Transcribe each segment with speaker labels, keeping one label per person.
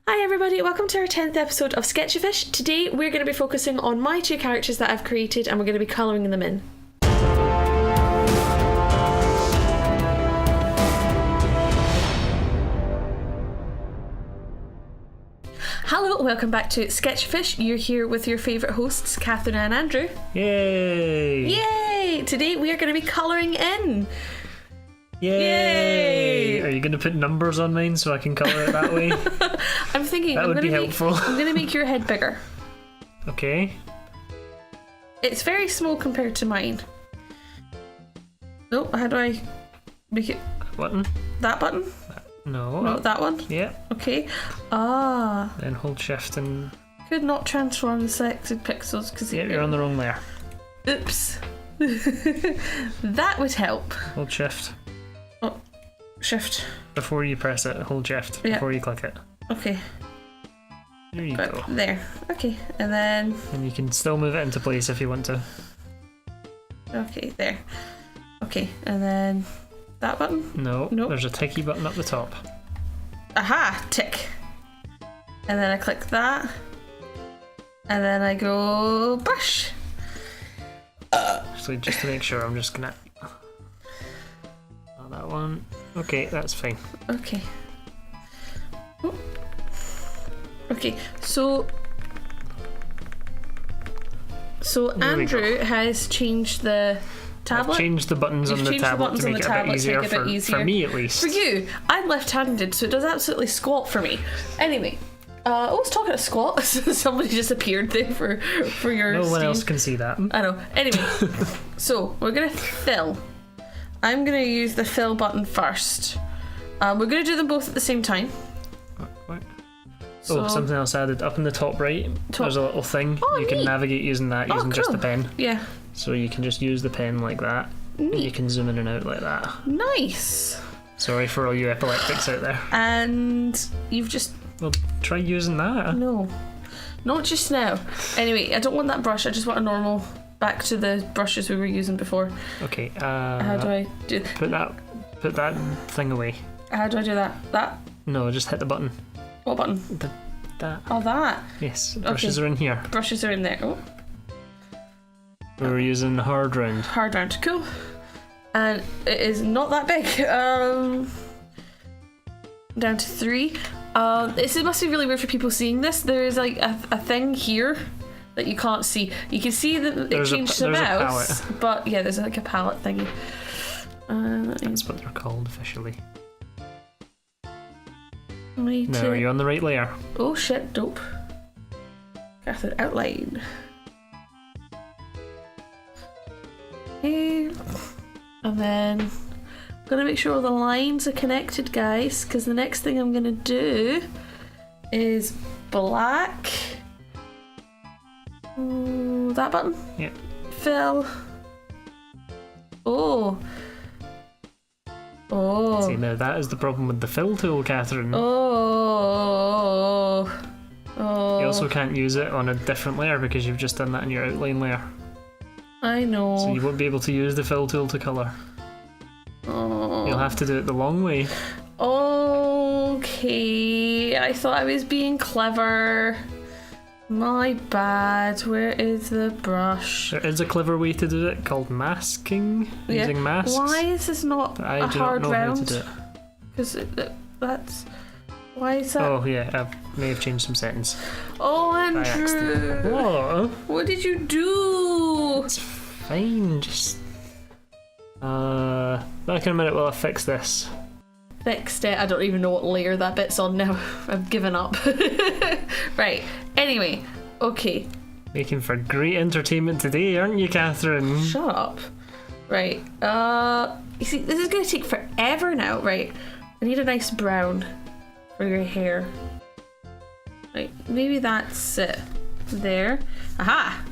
Speaker 1: Hi everybody, welcome to our 10th episode of Sketchafish. Today we're going to be focusing on my two characters that I've created and we're going to be colouring them in. Hello, welcome back to Sketchafish. You're here with your favourite hosts, Catherine and Andrew.
Speaker 2: Yay!
Speaker 1: Yay! Today we are going to be colouring in.
Speaker 2: Yay! Are you going to put numbers on mine so I can colour it that way?
Speaker 1: I'm thinking
Speaker 2: that would be helpful.
Speaker 1: I'm going to make your head bigger.
Speaker 2: Okay.
Speaker 1: It's very small compared to mine. No, how do I make it?
Speaker 2: Button?
Speaker 1: That button?
Speaker 2: No.
Speaker 1: No, that one?
Speaker 2: Yeah.
Speaker 1: Okay. Ah.
Speaker 2: Then hold shift and...
Speaker 1: Could not transform the selected pixels because...
Speaker 2: Yeah, you're on the wrong layer.
Speaker 1: Oops. That would help.
Speaker 2: Hold shift.
Speaker 1: Oh, shift.
Speaker 2: Before you press it, hold shift before you click it.
Speaker 1: Okay.
Speaker 2: There you go.
Speaker 1: There. Okay, and then...
Speaker 2: And you can still move it into place if you want to.
Speaker 1: Okay, there. Okay, and then... That button?
Speaker 2: No,
Speaker 1: nope.
Speaker 2: There's a ticky button up the top.
Speaker 1: Aha! Tick. And then I click that. And then I go... Brush!
Speaker 2: So just to make sure, I'm just gonna... Oh, that one. Okay, that's fine.
Speaker 1: Okay. Oh. Okay, so Andrew has changed the tablet.
Speaker 2: I've changed the buttons on the tablet to make it a bit easier for me at least.
Speaker 1: For you, I'm left-handed, so it does absolutely squat for me. Anyway, I was talking to squat. Somebody just appeared there for your.
Speaker 2: No one else can see that.
Speaker 1: I know. Anyway, so we're gonna fill. I'm gonna use the fill button first. We're gonna do them both at the same time.
Speaker 2: What? So, something else added up in the top right. There's a little thing you can navigate using that using just the pen.
Speaker 1: Yeah.
Speaker 2: So you can just use the pen like that. And you can zoom in and out like that.
Speaker 1: Nice.
Speaker 2: Sorry for all you epileptics out there.
Speaker 1: And you've just...
Speaker 2: Well, try using that.
Speaker 1: No. Not just now. Anyway, I don't want that brush. I just want a normal... Back to the brushes we were using before.
Speaker 2: Okay.
Speaker 1: How do I do...
Speaker 2: Put that thing away.
Speaker 1: How do I do that? That?
Speaker 2: No, just hit the button.
Speaker 1: What button?
Speaker 2: That.
Speaker 1: Oh, that.
Speaker 2: Yes, brushes are in here.
Speaker 1: Brushes are in there. Oh.
Speaker 2: We were using hard round.
Speaker 1: Hard round, cool. And it is not that big. Down to 3. This must be really weird for people seeing this. There is like a thing here that you can't see. You can see that it changed the mouse, but yeah, there's like a palette thingy.
Speaker 2: That's what they're called officially. No,
Speaker 1: are
Speaker 2: you're on the right layer.
Speaker 1: Oh shit, dope. Catherine, outline. Okay. And then I'm gonna make sure all the lines are connected, guys, because the next thing I'm gonna do is black. Ooh, that button?
Speaker 2: Yeah.
Speaker 1: Fill. Oh.
Speaker 2: See, now that is the problem with the fill tool, Catherine.
Speaker 1: Oh.
Speaker 2: You also can't use it on a different layer because you've just done that in your outline layer.
Speaker 1: I know.
Speaker 2: So you won't be able to use the fill tool to colour.
Speaker 1: Oh.
Speaker 2: You'll have to do it the long way.
Speaker 1: Okay. I thought I was being clever. My bad. Where is the brush?
Speaker 2: There is a clever way to do it called masking, using masks.
Speaker 1: Why is this not a hard round?
Speaker 2: How to do it.
Speaker 1: Because that's... Why is that?
Speaker 2: Oh yeah, I may have changed some settings.
Speaker 1: Oh, Andrew!
Speaker 2: What?
Speaker 1: What did you do?
Speaker 2: It's fine, just... Back in a minute while I fix this.
Speaker 1: Fixed it. I don't even know what layer that bit's on now. I've given up. Right. Anyway. Okay.
Speaker 2: Making for great entertainment today, aren't you, Catherine?
Speaker 1: Shut up. Right. You see, this is going to take forever now. Right. I need a nice brown for your hair. Right. Maybe that's it. There. Aha!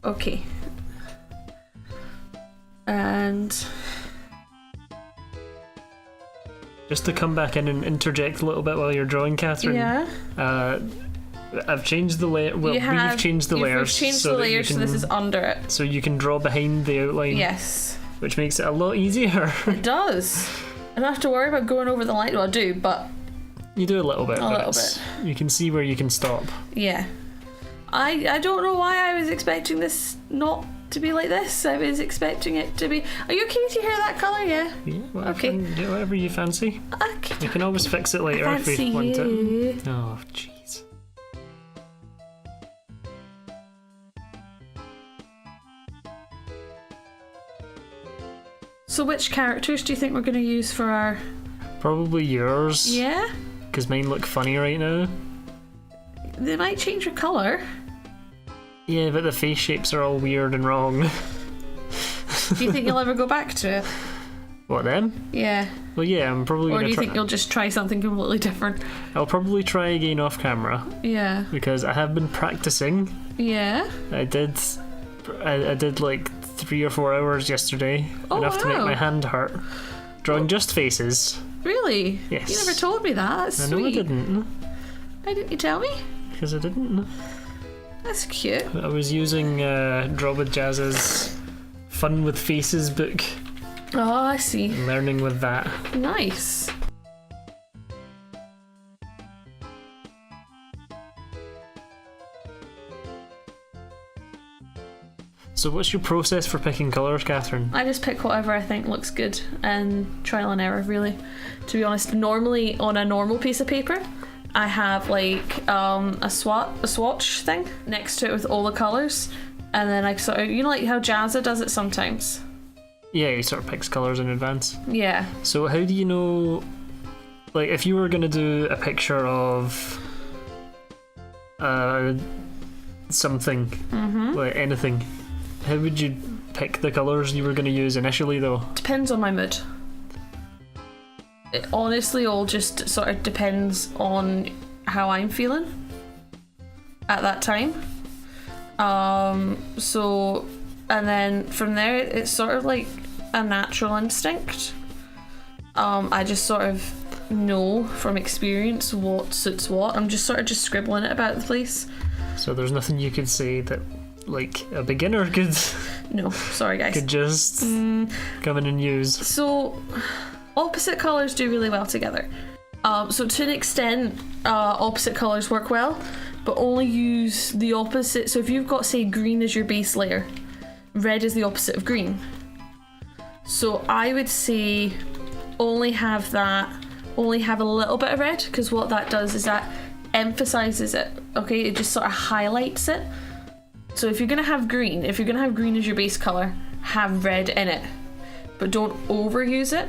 Speaker 1: Okay. And...
Speaker 2: Just to come back in and interject a little bit while you're drawing, Catherine.
Speaker 1: Yeah.
Speaker 2: I've changed the layer. Well, we've changed the layers.
Speaker 1: We've changed the layers, so this is under it.
Speaker 2: So you can draw behind the outline.
Speaker 1: Yes.
Speaker 2: Which makes it a lot easier.
Speaker 1: It does. I don't have to worry about going over the line. Well, I do, but
Speaker 2: You do a little bit,
Speaker 1: A
Speaker 2: but
Speaker 1: little bit.
Speaker 2: You can see where you can stop.
Speaker 1: Yeah. I don't know why I was expecting this not to be like this. I was expecting it to be... Are you okay to hear that colour? Yeah?
Speaker 2: Yeah, whatever,
Speaker 1: Okay.
Speaker 2: Whatever you fancy.
Speaker 1: Okay.
Speaker 2: You can always fix it later if
Speaker 1: Fancy
Speaker 2: you want
Speaker 1: you.
Speaker 2: it. Oh, jeez.
Speaker 1: So which characters do you think we're going to use for our...
Speaker 2: Probably yours.
Speaker 1: Yeah?
Speaker 2: Because mine look funny right now.
Speaker 1: They might change your colour.
Speaker 2: Yeah, but the face shapes are all weird and wrong.
Speaker 1: Do you think you'll ever go back to it?
Speaker 2: What, them?
Speaker 1: Yeah.
Speaker 2: Well, yeah, I'm probably
Speaker 1: Or
Speaker 2: going
Speaker 1: do
Speaker 2: to
Speaker 1: you
Speaker 2: try...
Speaker 1: think you'll just try something completely different?
Speaker 2: I'll probably try again off camera.
Speaker 1: Yeah.
Speaker 2: Because I have been practicing.
Speaker 1: Yeah?
Speaker 2: I did like 3 or 4 hours yesterday.
Speaker 1: Oh,
Speaker 2: enough to make
Speaker 1: wow.
Speaker 2: my hand hurt. Drawing just faces.
Speaker 1: Really?
Speaker 2: Yes.
Speaker 1: You never told me that. That's
Speaker 2: I know
Speaker 1: sweet.
Speaker 2: I didn't.
Speaker 1: Why didn't you tell me?
Speaker 2: Because I didn't.
Speaker 1: That's cute.
Speaker 2: I was using Draw with Jazz's Fun with Faces book.
Speaker 1: Oh, I see.
Speaker 2: And learning with that.
Speaker 1: Nice.
Speaker 2: So what's your process for picking colours, Catherine?
Speaker 1: I just pick whatever I think looks good and trial and error, really. To be honest, normally on a normal piece of paper, I have like a swatch thing next to it with all the colours, and then I sort of, you know, like how Jazza does it sometimes.
Speaker 2: Yeah, he sort of picks colours in advance.
Speaker 1: Yeah.
Speaker 2: So how do you know, like, if you were going to do a picture of something, like anything, how would you pick the colours you were going to use initially, though?
Speaker 1: Depends on my mood. It honestly all just sort of depends on how I'm feeling at that time. So, and then from there, it's sort of like a natural instinct. I just sort of know from experience what suits what. I'm just sort of just scribbling it about the place.
Speaker 2: So there's nothing you could say that, like, a beginner could
Speaker 1: No, sorry guys.
Speaker 2: could just come in and use.
Speaker 1: So, opposite colours do really well together. So to an extent, opposite colours work well, but only use the opposite. So if you've got, say, green as your base layer, red is the opposite of green. So I would say only have a little bit of red, because what that does is that emphasises it, okay? It just sort of highlights it. So if you're going to have green as your base colour, have red in it, but don't overuse it.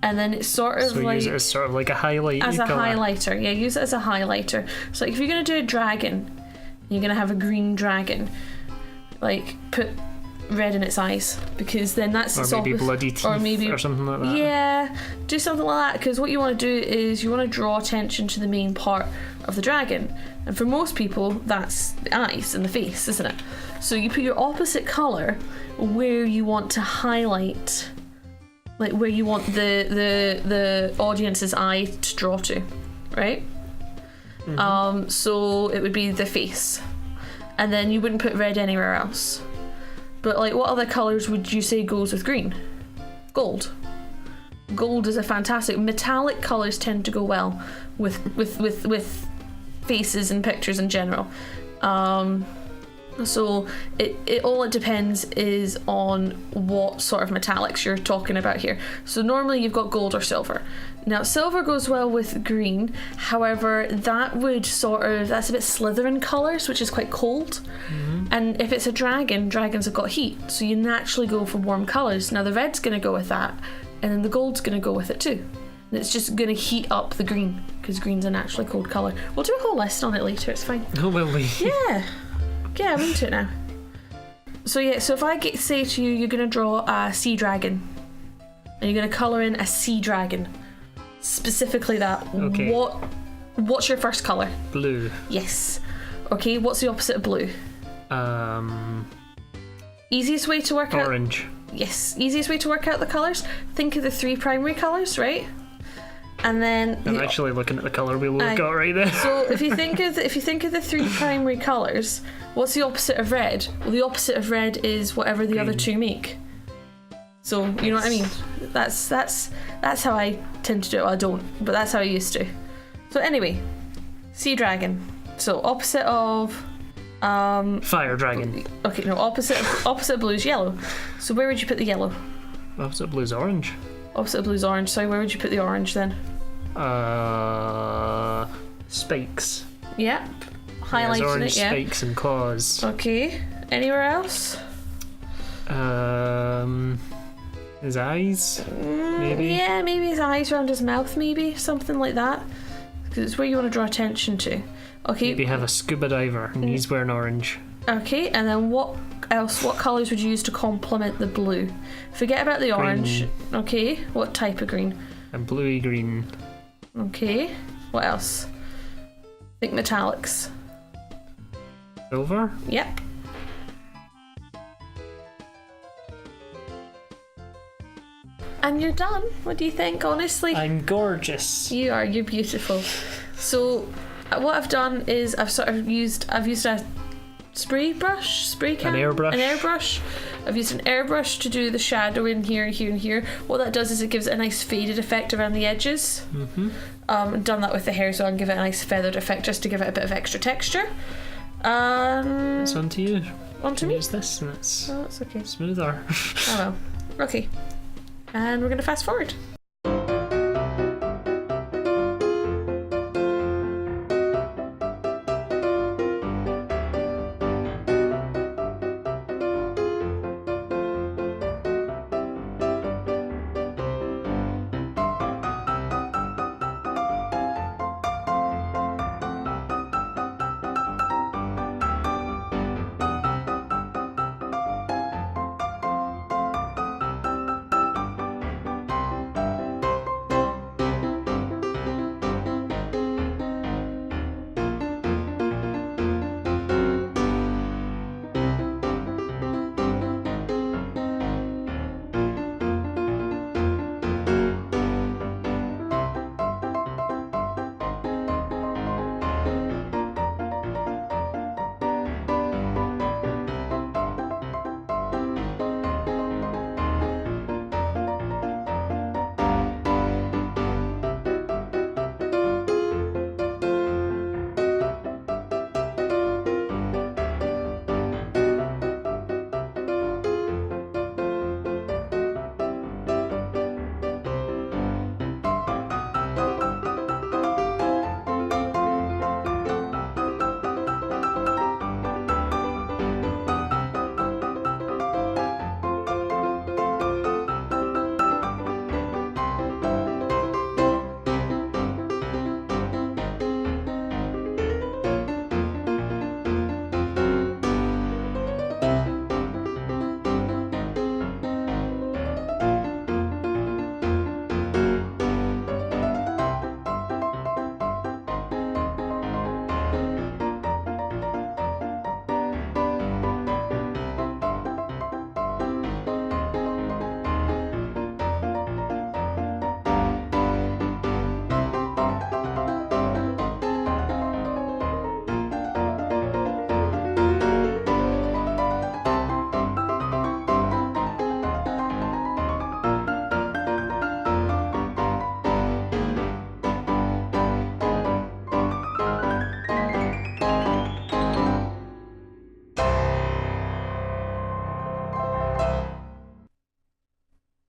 Speaker 1: And then it's sort of
Speaker 2: So use it as sort of like a highlight.
Speaker 1: as a
Speaker 2: colour.
Speaker 1: highlighter. Yeah, use it as a highlighter. So like if you're going to do a dragon, you're going to have a green dragon, like put red in its eyes, because then that's
Speaker 2: Or
Speaker 1: its
Speaker 2: maybe
Speaker 1: opposite.
Speaker 2: bloody teeth or something like that.
Speaker 1: Yeah, do something like that, because what you want to do is you want to draw attention to the main part of the dragon, and for most people that's the eyes and the face, isn't it? So you put your opposite colour where you want to highlight, like where you want the audience's eye to draw to, right? So it would be the face, and then you wouldn't put red anywhere else. But like, what other colours would you say goes with green? Gold. Gold is a fantastic. Metallic colours tend to go well with faces and pictures in general. So it depends is on what sort of metallics you're talking about here. So normally you've got gold or silver. Now silver goes well with green, however that would that's a bit Slytherin colours, which is quite cold. And if it's a dragon, dragons have got heat, so you naturally go for warm colours. Now the red's going to go with that, and then the gold's going to go with it too. And it's just going to heat up the green, because green's a naturally cold colour. We'll do a whole list on it later, it's fine.
Speaker 2: Oh, will we?
Speaker 1: Yeah, I'm into it now. So yeah, so if I say to you, you're going to draw a sea dragon, and you're going to colour in a sea dragon, specifically that.
Speaker 2: Okay.
Speaker 1: What's your first colour?
Speaker 2: Blue.
Speaker 1: Yes. Okay, what's the opposite of blue? Easiest way to work out...
Speaker 2: Orange.
Speaker 1: Yes, easiest way to work out the colours. Think of the 3 primary colours, right? And then
Speaker 2: I'm actually looking at the colour wheel we've got right there.
Speaker 1: So if you think of the 3 primary colours, what's the opposite of red? Well, the opposite of red is whatever the other 2 make. So you know what I mean? That's how I tend to do it. Well, I don't, but that's how I used to. So anyway, sea dragon. So opposite of
Speaker 2: fire dragon.
Speaker 1: Okay, no, opposite of blue is yellow. So where would you put the yellow?
Speaker 2: Opposite of blue is orange.
Speaker 1: Opposite of blue is orange. So where would you put the orange then?
Speaker 2: Spikes.
Speaker 1: Yep. Highlighting
Speaker 2: orange
Speaker 1: it, yeah.
Speaker 2: Spikes and claws.
Speaker 1: Okay. Anywhere else?
Speaker 2: His eyes, maybe.
Speaker 1: Yeah, maybe his eyes around his mouth, maybe something like that. Because it's where you want to draw attention to. Okay.
Speaker 2: Maybe have a scuba diver, and he's wearing orange.
Speaker 1: Okay, and then what else? What colours would you use to complement the blue? Forget about the orange.
Speaker 2: Green.
Speaker 1: Okay. What type of green?
Speaker 2: A bluey green.
Speaker 1: Okay. What else? Think metallics.
Speaker 2: Silver.
Speaker 1: Yep. And you're done. What do you think, honestly?
Speaker 2: I'm gorgeous.
Speaker 1: You are. You're beautiful. So, what I've done is I've used a spray can.
Speaker 2: An airbrush.
Speaker 1: An airbrush. I've used an airbrush to do the shadow in here, here, and here. What that does is it gives it a nice faded effect around the edges. Done that with the hair, so I can give it a nice feathered effect just to give it a bit of extra texture.
Speaker 2: It's on to you.
Speaker 1: On to me.
Speaker 2: Use this, and it's
Speaker 1: that's okay.
Speaker 2: smoother.
Speaker 1: Oh well. Okay. And we're going to fast forward.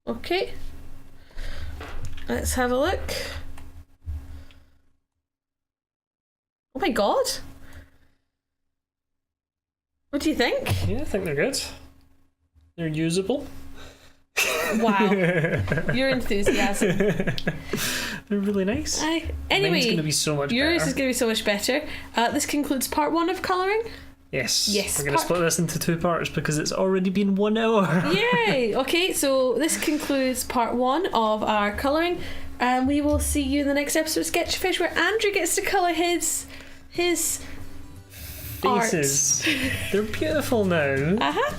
Speaker 1: Okay, let's have a look. Oh my god! What do you think?
Speaker 2: Yeah, I think they're good. They're usable.
Speaker 1: Wow, your enthusiasm.
Speaker 2: They're really nice.
Speaker 1: Anyway,
Speaker 2: mine's going to be so much
Speaker 1: yours
Speaker 2: better.
Speaker 1: is going to be so much better. This concludes part 1 of colouring.
Speaker 2: Yes.
Speaker 1: Yes.
Speaker 2: We're going to split this into 2 parts because it's already been 1 hour.
Speaker 1: Yay! Okay, so this concludes part 1 of our colouring, and we will see you in the next episode of Sketchafish, where Andrew gets to colour his
Speaker 2: faces. They're beautiful now.
Speaker 1: Uh-huh.